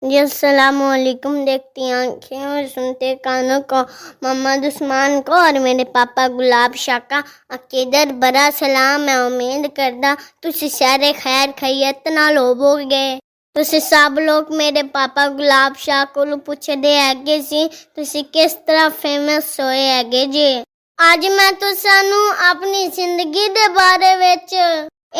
जी अस्सलामुअलैकुम। देखती आंखें और सुनते कानों को मोहम्मद उस्मान को और मेरे पापा गुलाब शाह का अकीदत बड़ा सलाम। मैं उम्मीद करदा तुसी सारे खैर खैरियत नाल होवोगे। तुसी सब लोग मेरे पापा गुलाब शाह कोलों पुछदे हैगे सी तुसी किस तरह फेमस होए हैगे जी। आज मैं तुसानू अपनी जिंदगी दे बारे विच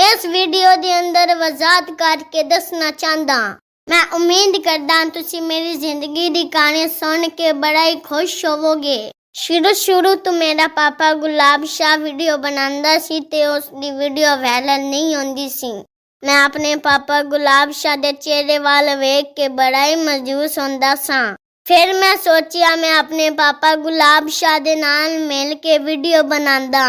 इस वीडियो दे अंदर वजाहत करके दसना चाहदा। मैं उम्मीद करदा तुसी मेरी जिंदगी दी कहानी सुन के बड़ा ही खुश होवोगे। शुरू तो मेरा पापा गुलाब शाह वीडियो बनांदा सी ते उसदी वीडियो वायरल नहीं होंदी सी। मैं अपने पापा गुलाब शाह दे चेहरे वाल वेख के बड़ा ही मजबूस होंदा सा। फिर मैं सोचिया मैं अपने पापा गुलाब शाह दे नाल मिल के वीडियो बनांदा।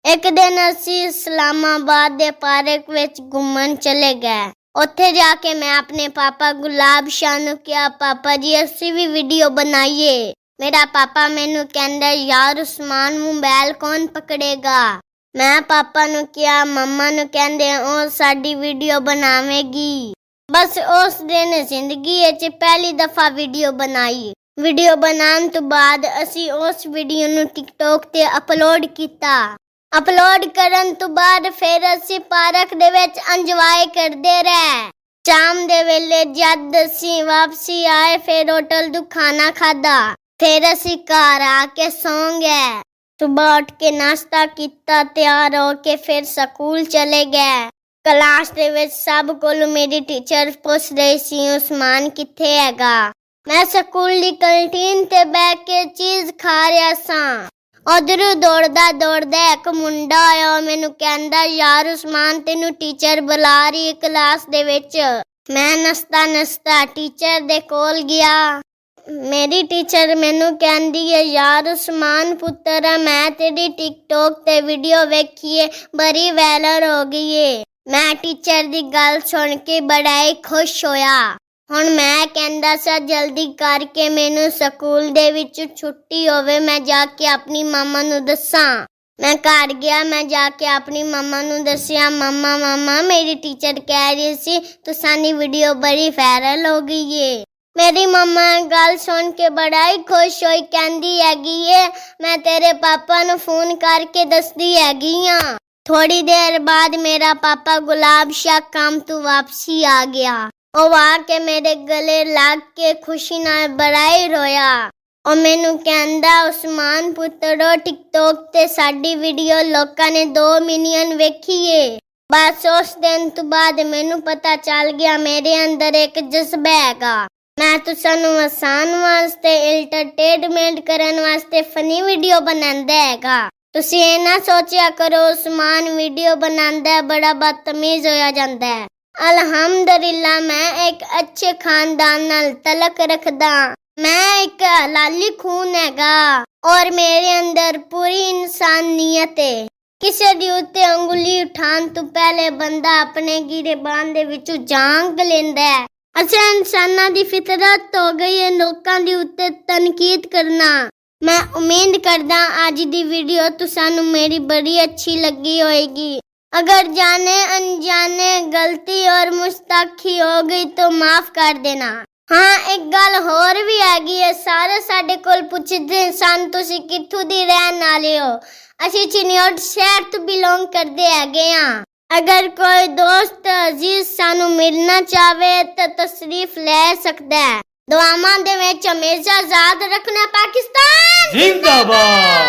एक दिन असी इस्लामाबाद दे पार्क विच घूमन चले गए। उत्थे जाके मैं अपने पापा गुलाब शाह नू कहा, पापा जी असी भी वीडियो बनाइए। मेरा पापा मैनू कहंदा, यार उस्मान मोबाइल कौन पकड़ेगा। मैं पापा नू कहा, मम्मा नू कहंदे ओ साडी वीडियो बनावेगी। बस उस दिन जिंदगी विच पहली दफा वीडियो बनाई। वीडियो बनाने तो बाद असी उस वीडियो नू टिकटॉक ते अपलोड किया। अपलोड करन तो बाद फिर असी पार्क दे विच इंजॉय करदे रहे। शाम दे वेले जद असी वापसी आए फिर होटल तो खाना खादा। फिर असी घर आके सौ गए। सुबह उठ के नाश्ता किया, तैयार होके फिर स्कूल चले गए। क्लास दे विच सब कोलों मेरी टीचर पूछ रही सी उस्मान किथे हैगा। मैं स्कूल दी कैंटीन ते बैठ के चीज खा रहा सा। उधर दौड़दा एक मुंडा आया मैनू कहंदा, यार उस्मान तेनू टीचर बुला रही है क्लास दे विच। मैं नसता टीचर दे कोल गया। मेरी टीचर मैनू कहंदी है, यार उस्मान पुत्तर मैं तेरी टिकटॉक ते वीडियो वेखी है बड़ी वायरल हो गई है। मैं टीचर दी गल सुन के बड़ा ही खुश होया। हुण मैं कहंदा सा जल्दी करके मैनू स्कूल दे विच छुट्टी होवे मैं जाके अपनी मम्मा नू दस्सां। मैं घर गया, मैं जाके अपनी मम्मा नू दस्सिया, मम्मा मेरी टीचर कह रही सी तुसानी वीडियो बड़ी वायरल हो गई है। मेरी मम्मा गल सुन के बड़ा ही खुश होई, कहंदी हैगी है मैं तेरे पापा नू फोन करके दसदी हैगी हां। थोड़ी देर बाद मेरा पापा गुलाब शाह काम तो वापसी आ गया। वो आके मेरे गले लग के खुशी नाल बड़ा ही रोया। और मैनू कहंदा, उस्मान पुत्रो टिकटॉक ते साडी वीडियो लोकां ने 2 मिलियन वेखी है। बस उस दिन तो बाद मैनू पता चल गया मेरे अंदर एक जज्बा हैगा। मैं तुसानू हसान वास्ते एंटरटेनमेंट करन वास्ते फनी वीडियो बनांदा हैगा। तुसी ये ना सोचिया करो उस्मान वीडियो बनांदा बड़ा बदतमीज होया जांदा है। अल्हम्दुलिल्लाह मैं एक अच्छे खानदान नाल तलक रखदा। मैं एक हलाली खून हैगा और मेरे अंदर पूरी इंसानियत है। किसी दी उत्ते अंगुली उठान तो पहले बंदा अपने गिरेबान दे विचों जांग लेंदा है। अच्छा इंसानां दी फितरत हो गई है लोकां दी उत्ते तनकीद करना। मैं उम्मीद करदा आज दी वीडियो तुसानू मेरी बड़ी अच्छी लगी होएगी। अगर जाने अनजाने गलती और मुस्ताखी हो गई तो माफ कर देना। हाँ एक गल होर भी हैगी है, सारे साडे कोल पुछदे सन तुसी कित्थों दी रहन वाले हो। असी चिन्योट शहर तो बिलोंग करदे हैगे हां। अगर कोई दोस्त अजीज सानू मिलना चाहे तो तशरीफ ले सकदा है। दुआवां दे विच हमेशा याद रखना पाकिस्तान जिंदाबाद।